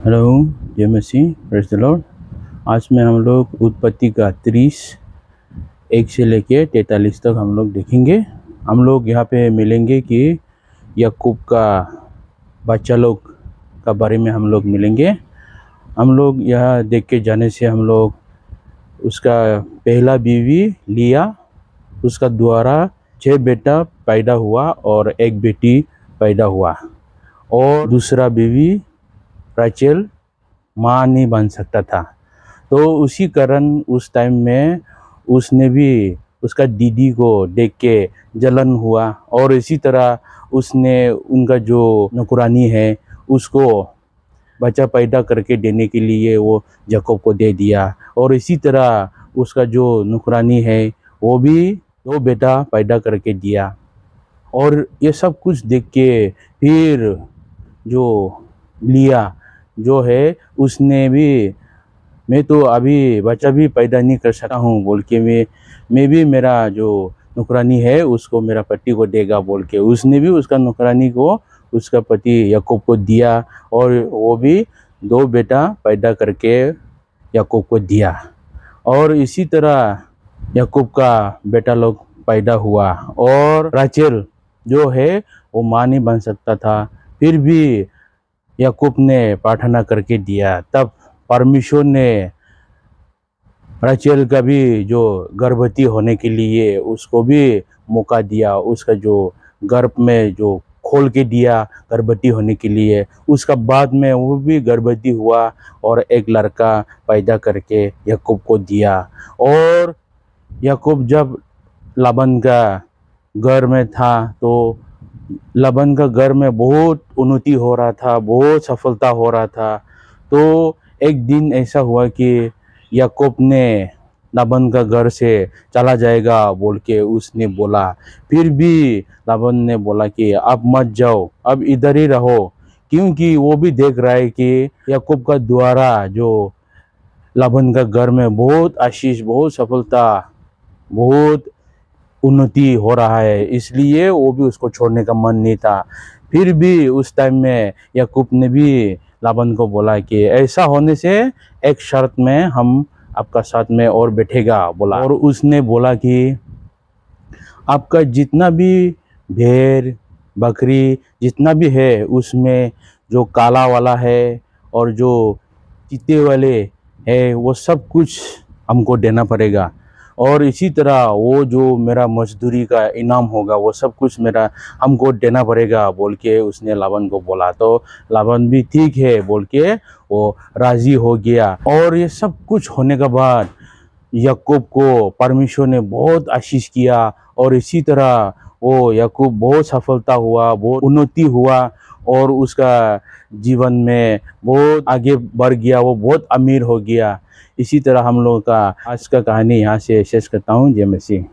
Hello, जय मसीह, praise the Lord. आज में हम लोग उत्पत्ति का 30 1 से लेके 43 तक हम लोग देखेंगे। हम लोग यहाँ पे मिलेंगे कि याकूब का बच्चा लोग का बारे में हम लोग मिलेंगे। हम लोग यहाँ देख के जाने से हम लोग उसका पहला बीवी लिया, उसका द्वारा 6 बेटा पैदा हुआ और 1 बेटी पैदा हुआ, और दूसरा बीवी राचेल माँ नहीं बन सकता था। तो उसी कारण उस टाइम में उसने भी उसका दीदी को देख के जलन हुआ, और इसी तरह उसने उनका जो नौकरानी है उसको बच्चा पैदा करके देने के लिए वो याकूब को दे दिया। और इसी तरह उसका जो नौकरानी है वो भी 2 बेटा पैदा करके दिया। और ये सब कुछ देख के फिर जो लिया जो है उसने भी, मैं तो अभी बच्चा भी पैदा नहीं कर सकता हूँ बोल के मैं भी मेरा जो नौकरानी है उसको मेरा पति को देगा बोल के उसने भी उसका नौकरानी को उसका पति याकूब को दिया, और वो भी 2 बेटा पैदा करके याकूब को दिया। और इसी तरह याकूब का बेटा लोग पैदा हुआ, और राचेल जो है वो माँ नहीं बन सकता था, फिर भी याकूब ने प्रार्थना करके दिया। तब परमेश्वर ने राचेल का भी जो गर्भवती होने के लिए उसको भी मौका दिया, उसका जो गर्भ में जो खोल के दिया गर्भवती होने के लिए। उसका बाद में वो भी गर्भवती हुआ और एक लड़का पैदा करके याकूब को दिया। और याकूब जब लाबान का घर में था तो लाबान का घर में बहुत उन्नति हो रहा था, बहुत सफलता हो रहा था। तो एक दिन ऐसा हुआ कि याकूब ने लाबान का घर से चला जाएगा बोल के उसने बोला। फिर भी लाबान ने बोला कि अब मत जाओ, अब इधर ही रहो, क्योंकि वो भी देख रहा है कि याकूब का द्वारा जो लाबान का घर में बहुत आशीष, बहुत सफलता, बहुत उन्नति हो रहा है, इसलिए वो भी उसको छोड़ने का मन नहीं था। फिर भी उस टाइम में याकूब ने भी लाबान को बोला कि ऐसा होने से एक शर्त में हम आपका साथ में और बैठेगा बोला। और उसने बोला कि आपका जितना भी भेड़ बकरी जितना भी है उसमें जो काला वाला है और जो चीते वाले है वो सब कुछ हमको देना पड़ेगा, और इसी तरह वो जो मेरा मजदूरी का इनाम होगा वो सब कुछ मेरा हमको देना पड़ेगा बोल के उसने लाबान को बोला। तो लाबान भी ठीक है बोल के वो राजी हो गया। और ये सब कुछ होने के बाद याकूब को परमेश्वर ने बहुत आशीष किया, और इसी तरह वो याकूब बहुत सफलता हुआ, बहुत उन्नति हुआ, और उसका जीवन में बहुत आगे बढ़ गया, वो बहुत अमीर हो गया। इसी तरह हम लोगों का आज का कहानी यहाँ से शेष करता हूँ। जय मसीह।